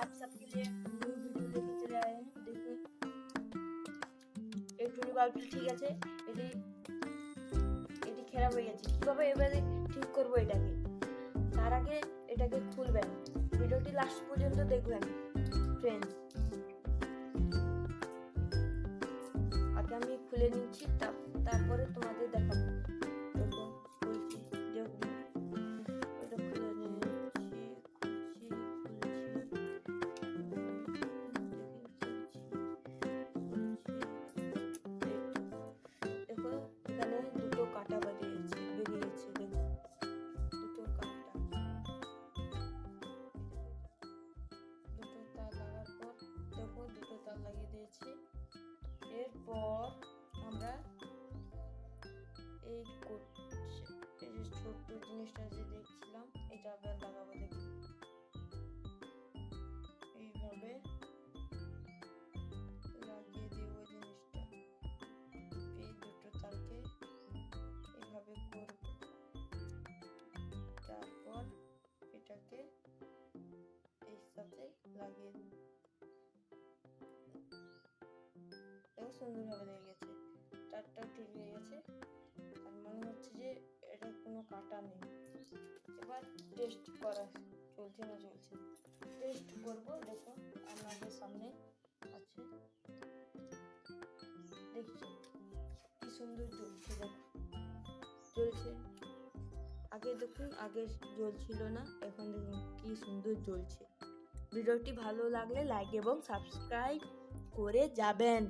आप सबके लिए न्यू वीडियो लेके चले आए हैं। देखिए এই টুনি বাল্বটি ঠিক আছে, এটি এটি খারাপ হয়ে গেছে। কিভাবে এবারে ঠিক করব এটাকে? তার আগে এটাকে খুলবেন। ভিডিওটি লাস্ট পর্যন্ত দেখবেন ফ্রেন্ডস। আগে আমি খুলে নিচ্ছি, তারপরে তোমাদের দেখাবো। দেখো খুলছি, দেখুন এটা খুলে নিচ্ছি, দেখো এখানে দুটো কাটা বেরিয়েছে। দেখো দুটো কাটা, দুটো তার লাগার পর দেখো দুটো তার লাগিয়ে দিয়েছি। এরপর আমরা এই যে ছোট্ট জিনিসটা যে দেখছিলাম এটা আবার লাগাবো। দেখি এইভাবে লাগিয়ে দেব জিনিসটা। এই দুটো তারকে এইভাবে করব, তারপর এটাকে এর সাথে লাগিয়ে দেব। দেখো সুন্দরভাবে লেগে গেছে, তারটাও ঠিক হয়ে গেছে। আর মনে হচ্ছে যে এটা কোনো কাটা নেই। এবার টেস্ট করা চলছে না চলছে, টেস্ট করব। দেখো আপনাদের সামনে আছে, দেখছি কি সুন্দর জ্বলছে। দেখো জ্বলছে, আগে দেখুন আগে জ্বলছিল না, এখন দেখুন কি সুন্দর জ্বলছে। ভিডিওটি ভালো লাগলে লাইক এবং সাবস্ক্রাইব করে যাবেন।